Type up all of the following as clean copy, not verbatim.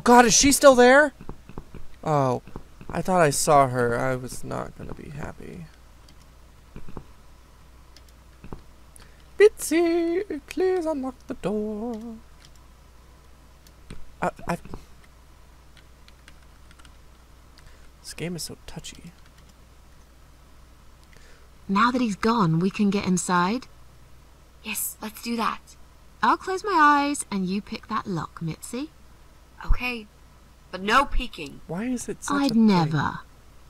God, is she still there? Oh, I thought I saw her. I was not gonna be happy. Bitsy, please unlock the door. This game is so touchy. Now that he's gone, we can get inside? Yes, let's do that. I'll close my eyes and you pick that lock, Mitzi. Okay, but no peeking. Why is it such a I'd thing? never.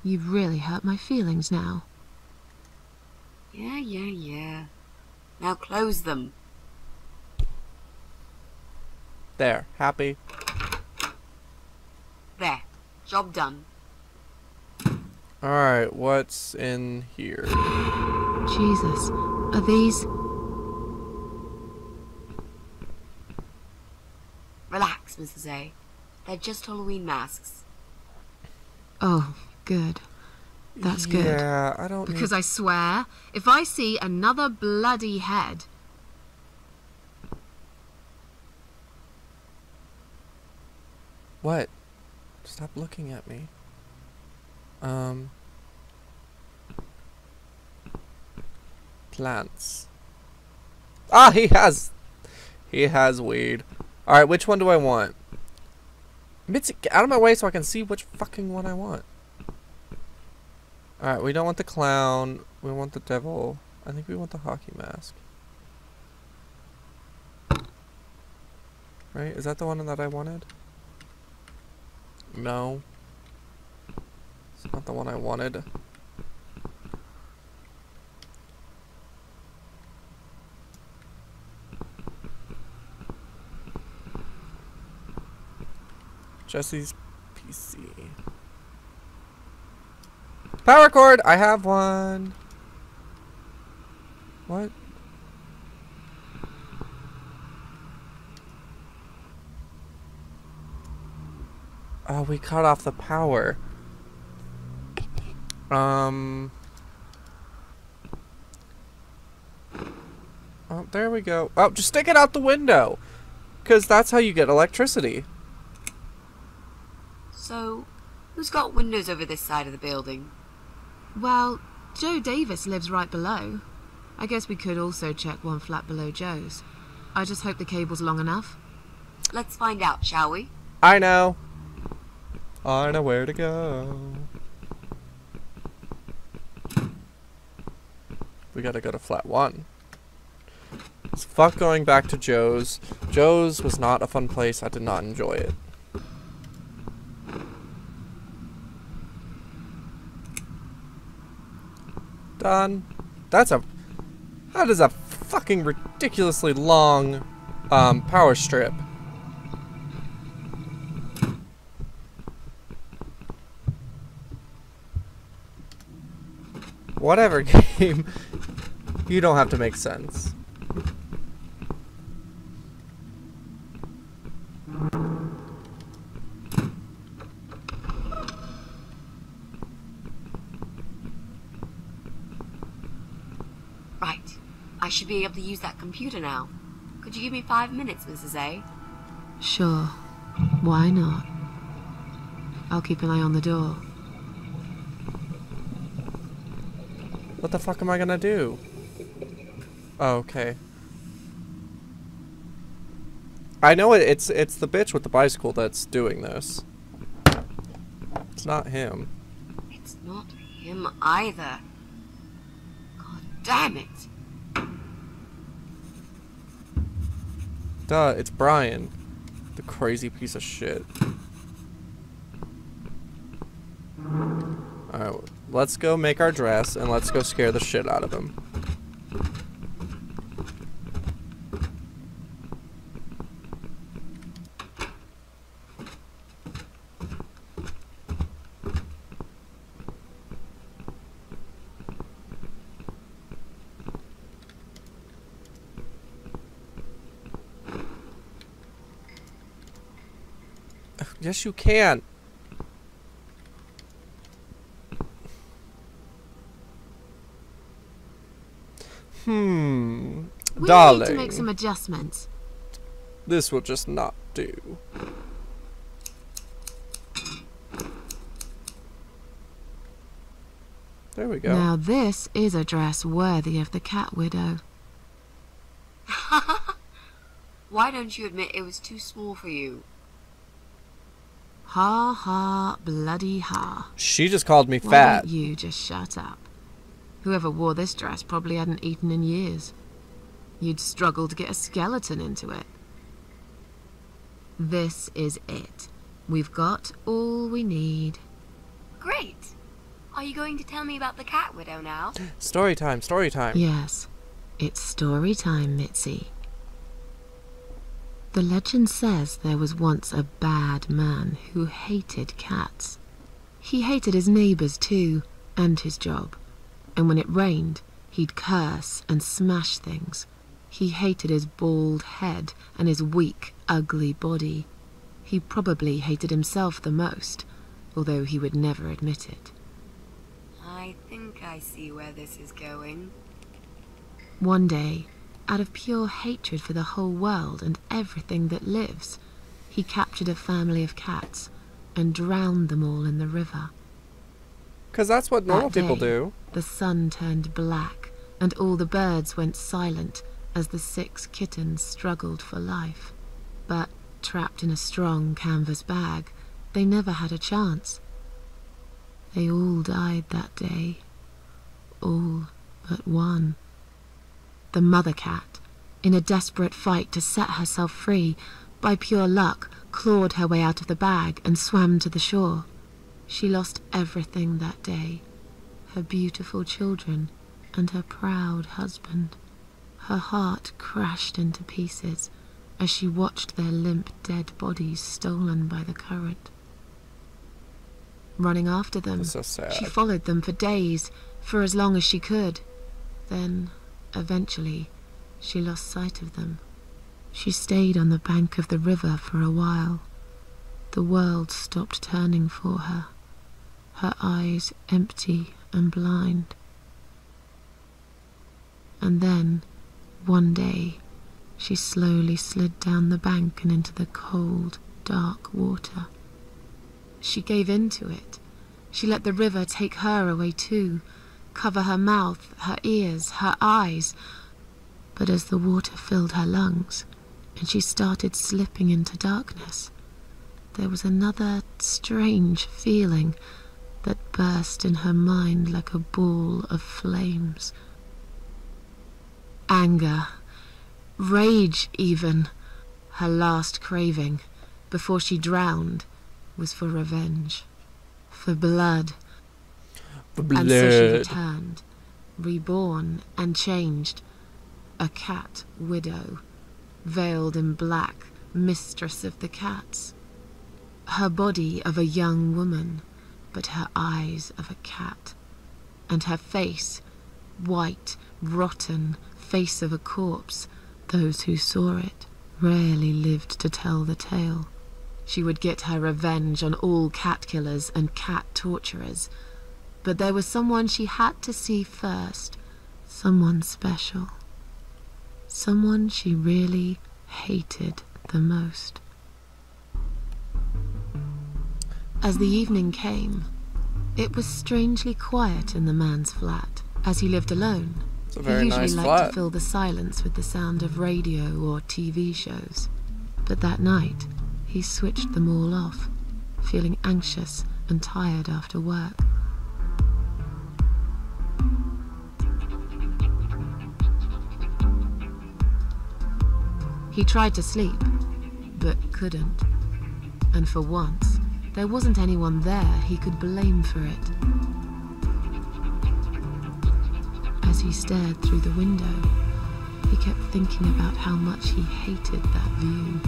You've really hurt my feelings now. Yeah. Now close them. There, happy. There, job done. Alright, what's in here? Jesus, are these... Relax, Mrs. A. They're just Halloween masks. Oh, good. That's good. Yeah, I don't Because I swear, if I see another bloody head... What? Stop looking at me. Plants. Ah, he has weed. Alright, which one do I want? Mitzi, get out of my way so I can see which fucking one I want. Alright, we don't want the clown. We want the devil. I think we want the hockey mask. Right? Is that the one that I wanted? No. It's not the one I wanted. Jesse's PC. Power cord! I have one! What? Oh, we cut off the power. Oh, there we go. Oh, just stick it out the window! Because that's how you get electricity. So, who's got windows over this side of the building? Well, Joe Davis lives right below. I guess we could also check one flat below Joe's. I just hope the cable's long enough. Let's find out, shall we? I know. I know where to go. We gotta go to flat 1. It's fuck going back to Joe's. Joe's was not a fun place. I did not enjoy it. Done. That is a fucking ridiculously long power strip. Whatever, game. You don't have to make sense. Right. I should be able to use that computer now. Could you give me 5 minutes, Mrs. A? Sure. Why not? I'll keep an eye on the door. What the fuck am I gonna do? Oh, okay. I know it's the bitch with the bicycle that's doing this. It's not him. It's not him either. God damn it! Duh, it's Brian. The crazy piece of shit. Alright, let's go make our dress and let's go scare the shit out of him. Yes, you can. We Darling. need to make some adjustments. This will just not do. There we go. Now this is a dress worthy of the cat widow. Why don't you admit it was too small for you? Ha ha bloody ha. She just called me Why fat. don't you just shut up? Whoever wore this dress probably hadn't eaten in years. You'd struggle to get a skeleton into it. This is it. We've got all we need. Great. Are you going to tell me about the cat widow now? Story time, story time. Yes, it's story time, Mitzi. The legend says there was once a bad man who hated cats. He hated his neighbours too, and his job. And when it rained, he'd curse and smash things. He hated his bald head and his weak, ugly body. He probably hated himself the most, although he would never admit it. I think I see where this is going. One day, out of pure hatred for the whole world and everything that lives, he captured a family of cats and drowned them all in the river. 'Cause that's what normal That people day, do. The sun turned black, and all the birds went silent as the 6 kittens struggled for life. But, trapped in a strong canvas bag, they never had a chance. They all died that day. All but one. The mother cat, in a desperate fight to set herself free, by pure luck, clawed her way out of the bag and swam to the shore. She lost everything that day, her beautiful children and her proud husband. Her heart crashed into pieces as she watched their limp, dead bodies stolen by the current. Running after them, That's so sad. she followed them for days, for as long as she could. Then, eventually, she lost sight of them. She stayed on the bank of the river for a while. The world stopped turning for her, her eyes empty and blind. And then, one day, she slowly slid down the bank and into the cold, dark water. She gave in to it. She let the river take her away too, cover her mouth, her ears, her eyes. But as the water filled her lungs, and she started slipping into darkness, there was another strange feeling that burst in her mind like a ball of flames. Anger, rage even. Her last craving, before she drowned, was for revenge, for blood. And so she returned, reborn and changed, a cat widow, veiled in black, mistress of the cats. Her body of a young woman, but her eyes of a cat, and her face, white, rotten, face of a corpse. Those who saw it rarely lived to tell the tale. She would get her revenge on all cat killers and cat torturers. But there was someone she had to see first, someone special. Someone she really hated the most. As the evening came, it was strangely quiet in the man's flat, as he lived alone. It's a He very usually nice liked flat. to fill the silence with the sound of radio or TV shows. But that night, he switched them all off, feeling anxious and tired after work. He tried to sleep, but couldn't. And for once, there wasn't anyone there he could blame for it. As he stared through the window, he kept thinking about how much he hated that view.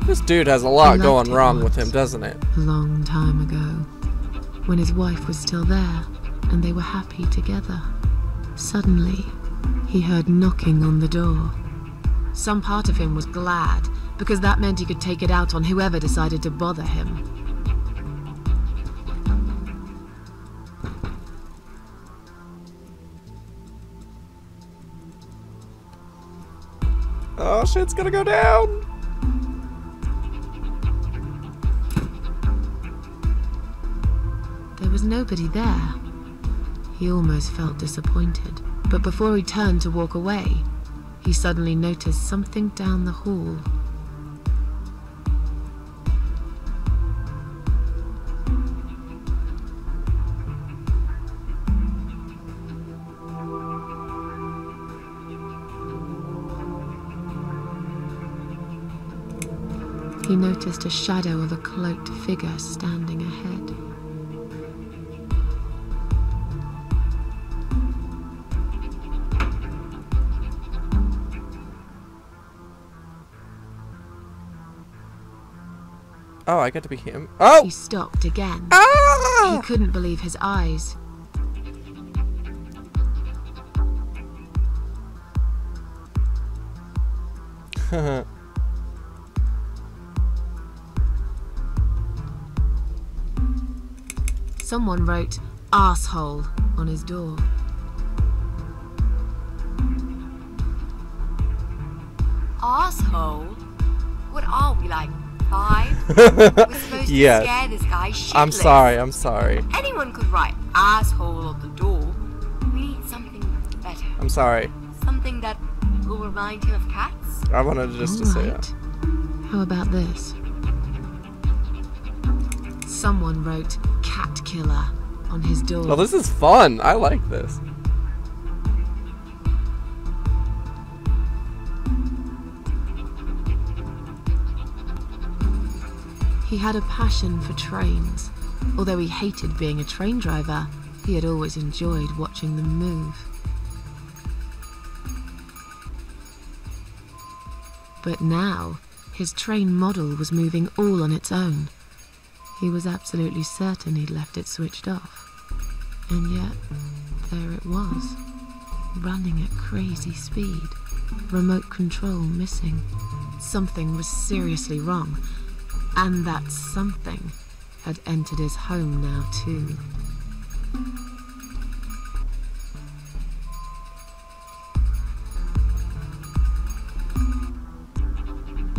This dude has a lot He going loved it wrong with once. him, doesn't it? A long time ago, when his wife was still there and they were happy together. Suddenly, he heard knocking on the door. Some part of him was glad, because that meant he could take it out on whoever decided to bother him. Oh, shit's gonna go down. There was nobody there. He almost felt disappointed, but before he turned to walk away, he suddenly noticed something down the hall. He noticed a shadow of a cloaked figure standing ahead. Oh, I get to be him. Oh! He stopped again. Ah! He couldn't believe his eyes. Someone wrote "asshole" on his door. Asshole? What are we, like 5? We're supposed Yes. to scare this guy shitless. I'm sorry. Anyone could write asshole on the door. We need something better. I'm sorry. Something that will remind him of cats. I wanted just to say it. How about this? Someone wrote "cat killer" on his door. Well, this is fun. I like this. He had a passion for trains. Although he hated being a train driver, he had always enjoyed watching them move. But now, his train model was moving all on its own. He was absolutely certain he'd left it switched off. And yet, there it was, running at crazy speed, remote control missing. Something was seriously wrong, and that something had entered his home now too.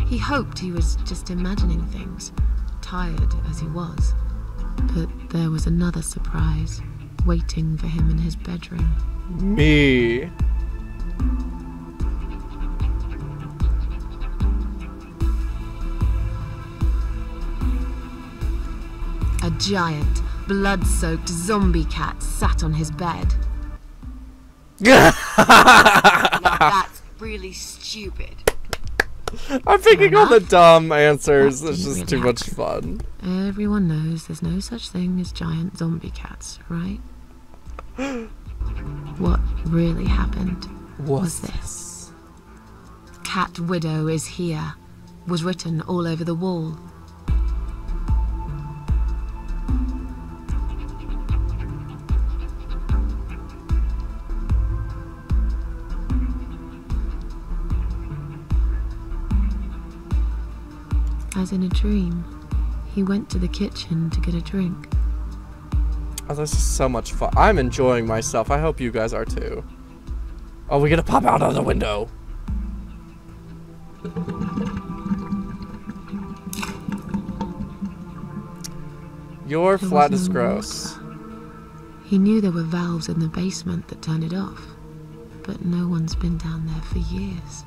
He hoped he was just imagining things, tired as he was. But there was another surprise waiting for him in his bedroom. Me. A giant, blood-soaked zombie cat sat on his bed. Now that's really stupid. I'm picking all the dumb answers. That It's didn't just really too much happen. fun. Everyone knows there's no such thing as giant zombie cats, right? What really happened was this. "Cat Widow is here," was written all over the wall. As in a dream, he went to the kitchen to get a drink. Oh, this is so much fun. I'm enjoying myself. I hope you guys are too. Oh, we gotta pop out of the window. Your There flat was is no gross. water. He knew there were valves in the basement that turned it off, but no one's been down there for years.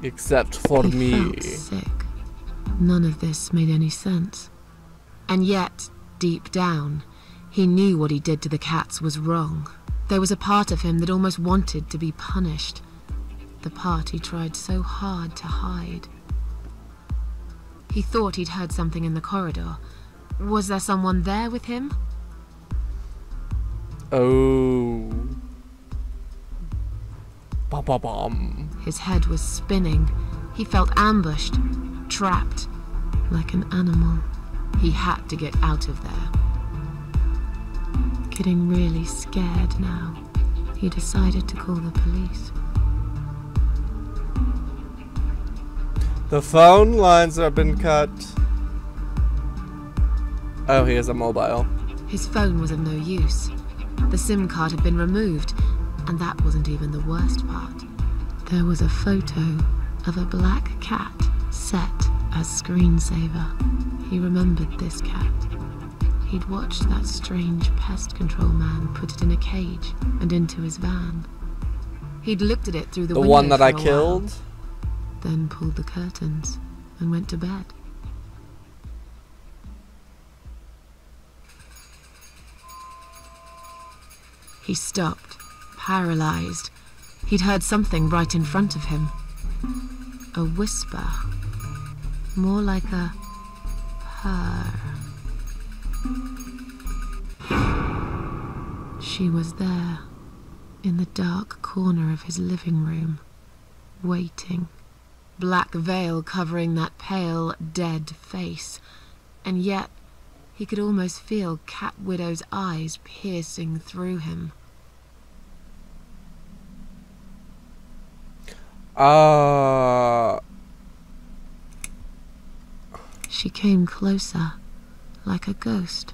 Except for He me. felt sick. None of this made any sense. And yet, deep down, he knew what he did to the cats was wrong. There was a part of him that almost wanted to be punished. The part he tried so hard to hide. He thought he'd heard something in the corridor. Was there someone there with him? Oh. Ba-ba-bum. His head was spinning. He felt ambushed, trapped, like an animal. He had to get out of there. Getting really scared now, he decided to call the police. The phone lines have been cut. Oh, he has a mobile. His phone was of no use. The SIM card had been removed, and that wasn't even the worst part. There was a photo of a black cat set as screensaver. He remembered this cat. He'd watched that strange pest control man put it in a cage and into his van. He'd looked at it through the window one that for I a while, killed? then pulled the curtains and went to bed. He stopped, paralyzed. He'd heard something right in front of him. A whisper. More like a purr. She was there, in the dark corner of his living room, waiting. Black veil covering that pale, dead face. And yet, he could almost feel Cat Widow's eyes piercing through him. She came closer, like a ghost,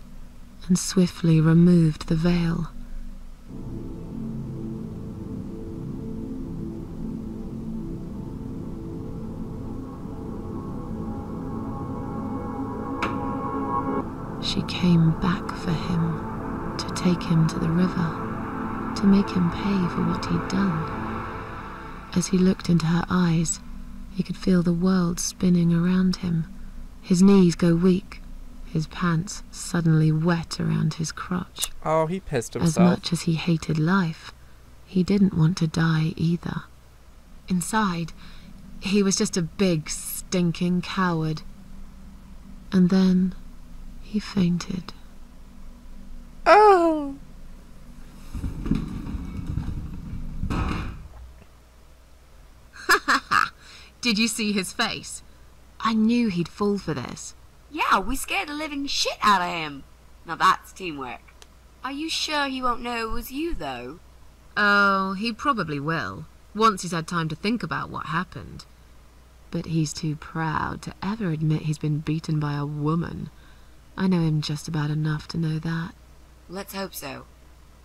and swiftly removed the veil. She came back for him, to take him to the river, to make him pay for what he'd done. As he looked into her eyes, he could feel the world spinning around him, his knees go weak, his pants suddenly wet around his crotch. Oh, he pissed himself. As much as he hated life, he didn't want to die either. Inside, he was just a big, stinking coward. And then he fainted. Oh! Did you see his face? I knew he'd fall for this. Yeah, we scared the living shit out of him. Now that's teamwork. Are you sure he won't know it was you, though? Oh, he probably will, once he's had time to think about what happened. But he's too proud to ever admit he's been beaten by a woman. I know him just about enough to know that. Let's hope so.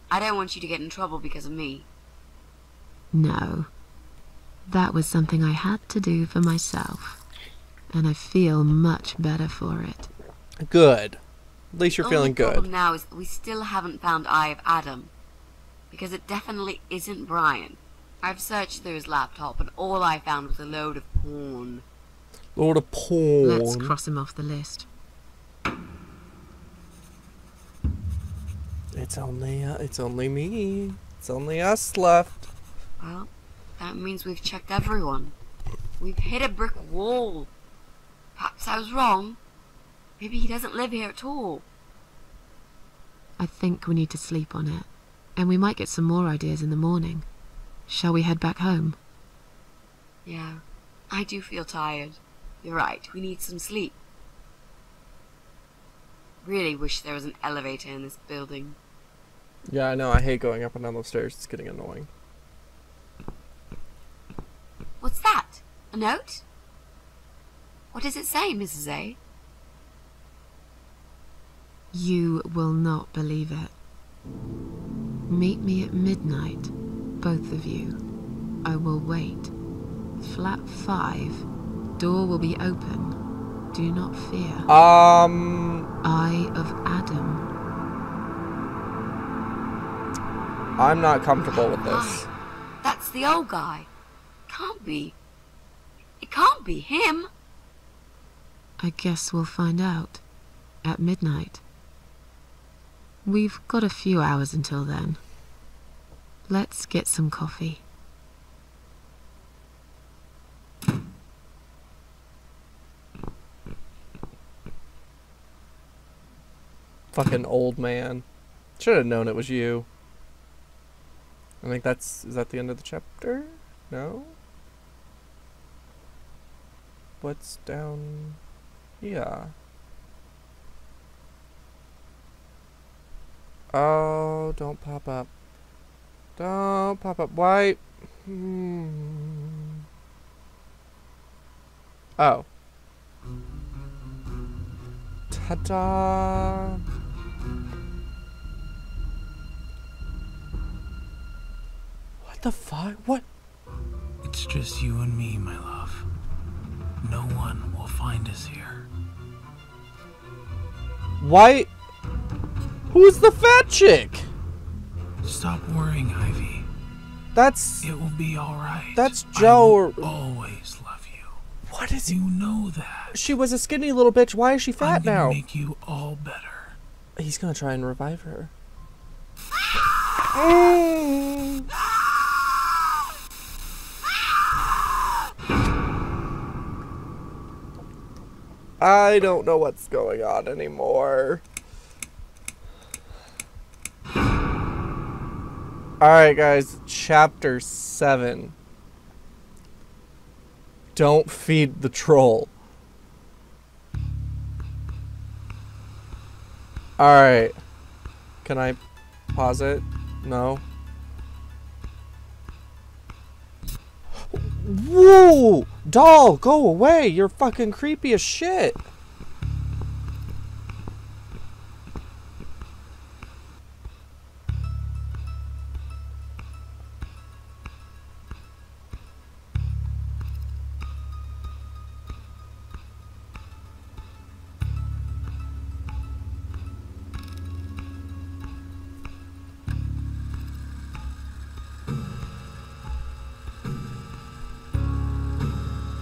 I don't want you to get in trouble because of me. No. That was something I had to do for myself. And I feel much better for it. Good. At least you're feeling The only good. problem now is that we still haven't found Eye of Adam. Because it definitely isn't Brian. I've searched through his laptop and all I found was a load of porn. Lord of porn. Let's cross him off the list. It's only me. It's only us left. Well, that means we've checked everyone. We've hit a brick wall. Perhaps I was wrong. Maybe he doesn't live here at all. I think we need to sleep on it. And we might get some more ideas in the morning. Shall we head back home? Yeah, I do feel tired. You're right, we need some sleep. Really wish there was an elevator in this building. Yeah, I know. I hate going up and down those stairs. It's getting annoying. What's that? A note? What does it say, Mrs. A? You will not believe it. Meet me at midnight, both of you. I will wait. Flat 5. Door will be open. Do not fear. Eye of Adam. I'm not comfortable with this. Hi. That's the old guy. Can't be. It can't be him. I guess we'll find out. At midnight. We've got a few hours until then. Let's get some coffee. Fucking old man. Should have known it was you. I think is that the end of the chapter? No? What's down? Yeah. Oh, don't pop up. Don't pop up. Why? Oh. Ta-da! What the fuck? What? It's just you and me, my love. No one will find us here. Why? Who's the fat chick? Stop worrying, Ivy. That's... It will be alright. That's Joe or... I will always love you. What is You he? know that. She was a skinny little bitch. Why is she fat I'm gonna now? make you all better. He's gonna try and revive her. I don't know what's going on anymore. Alright guys, chapter 7. Don't feed the troll. Alright. Can I pause it? No. Whoa! Doll, go away! You're fucking creepy as shit!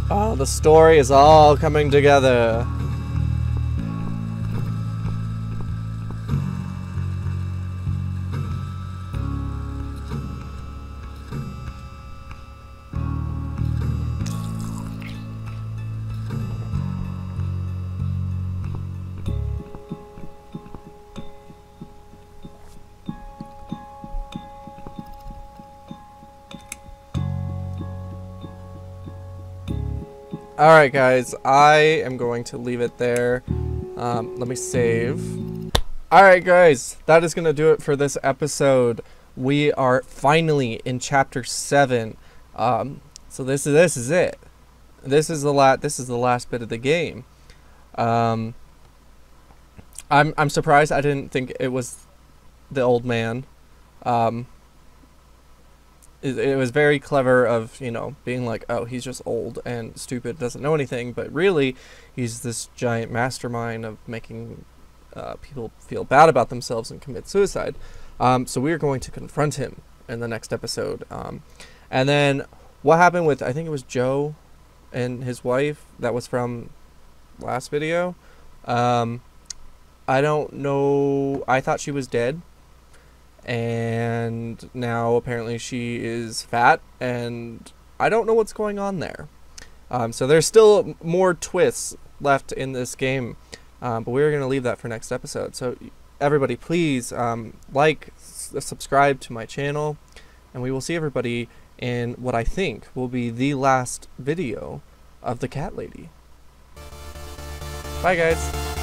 Oh, the story is all coming together. Alright guys, I am going to leave it there. Let me save. Alright guys, that is going to do it for this episode. We are finally in chapter 7. So this is it. This is the last bit of the game. I'm surprised I didn't think it was the old man. It was very clever of, you know, being like, oh, he's just old and stupid, doesn't know anything, but really, he's this giant mastermind of making people feel bad about themselves and commit suicide. So we're going to confront him in the next episode. And then what happened with, I think it was Joe and his wife, that was from last video. I don't know, I thought she was dead. And now apparently she is fat, and I don't know what's going on there. So there's still more twists left in this game, but we're going to leave that for next episode. So everybody, please subscribe to my channel, and we will see everybody in what I think will be the last video of the cat lady. Bye guys.